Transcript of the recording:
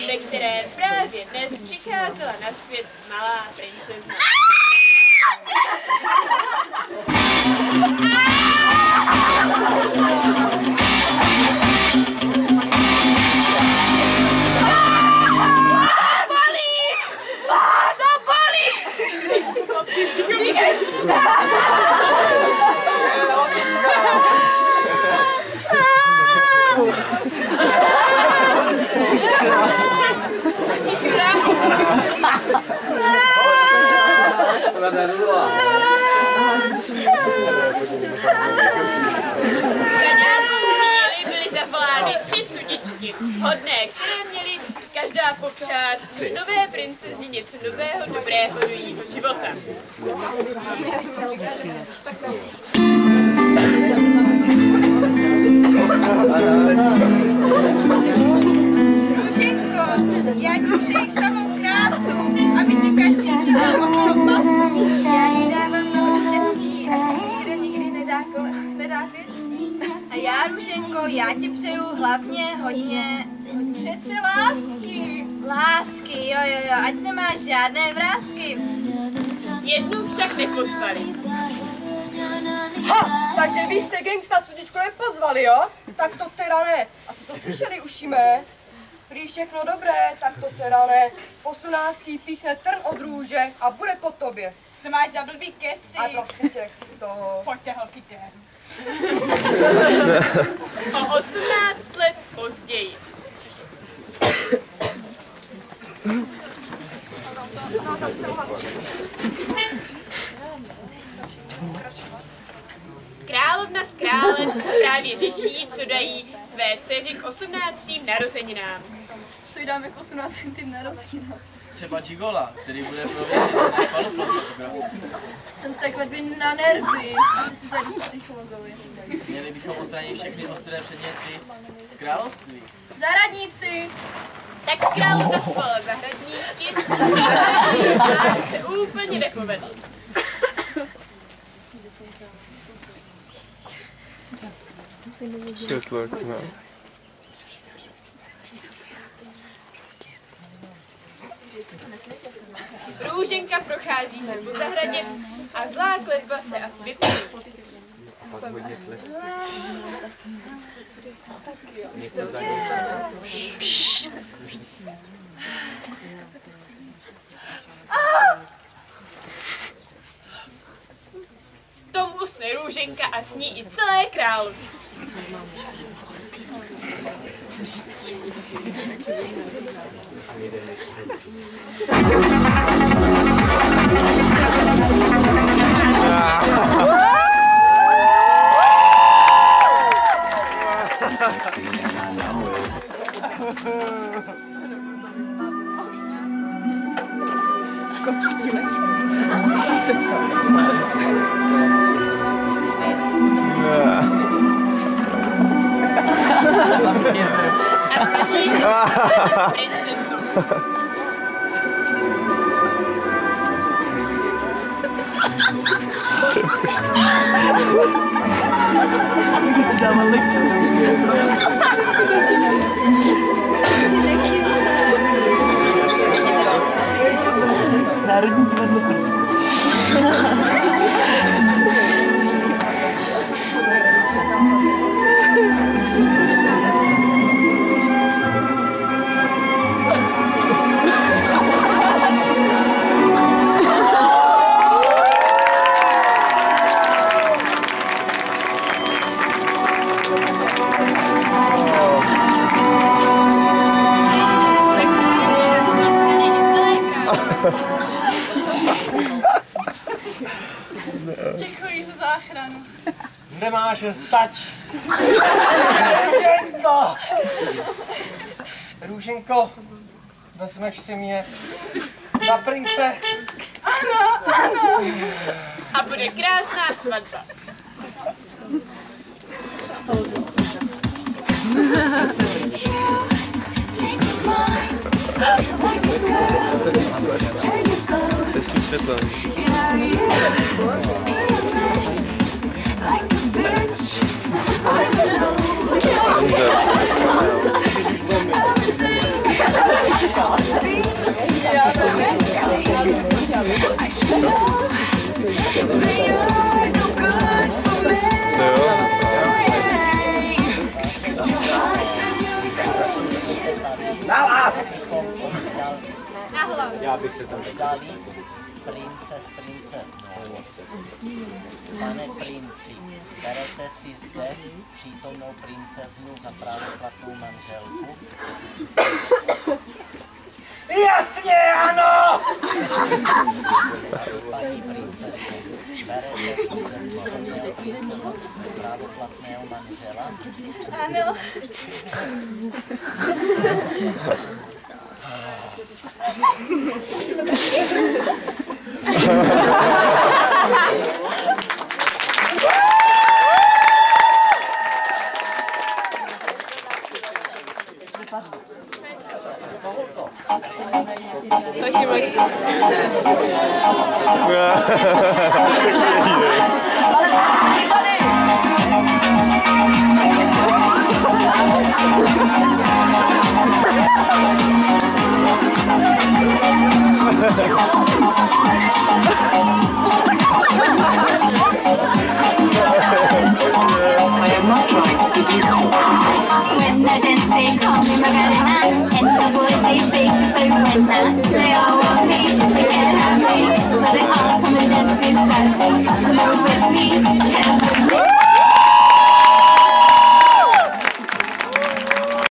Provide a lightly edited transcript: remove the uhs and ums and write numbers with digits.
ve které právě dnes přicházela na svět malá princezna. Byly zavolány 3 sudičky, hodné, které měly každá popřát nové princezně něco nového, dobrého do jejího života. Růženko, já ti přeji samou krásu, aby ti každý den dal okolo pasu. Já jí dávám mnoho štěstí a nikdy nedá pěstí. A já, Růženko, já ti přeju hlavně hodně přece lásky. Lásky, jo, ať nemáš žádné vrásky. Jednu však nepozvali. Ha, takže vy jste gangsta sudičku nepozvali, jo? Tak to teda ne. A co to slyšeli, uši mé? Prý všechno dobré, tak to teda ne. V 18. píchne trn od růže a bude po tobě. To máš za blbý keci. A prostě tě, chci toho. Pojďte, holky, jdem. O 18 let později. Královna s králem právě řeší, co dají své dceři k 18. narozeninám. Co jí dáme k 18. narozeninám? Třeba Gigola, který bude prověřit na faluplost fotografu. Jsem z té kletby na nervy. Asi si zadní psychologovi. Měli bychom odstranit všechny ostré předměty z království. Zahradníci! Tak královna svolala zahradníky a se úplně nepovedl. Růženka prochází se po zahradě a zlá kletba se asi vyplní. V tom usne Růženka a s ní i celé království. A snaží se princezu. Národní divadlo. Děkuji za záchranu. Nemáš zač. Růženko! Růženko, vezmeš si mě za prince? Ano, ano. A bude krásná svatba. Se světlem. Like a bitch. Na vás! Na hlavu. Já bych se tam Dali princes. Pane princi, berete si zde přítomnou princeznu za právoplatnou manželku? Jasně, ano! Paní princezno, berete si zde přítomného prince za právoplatného manžela? Ano. When the dance they call me Magarena, and the boys they speak Peruana.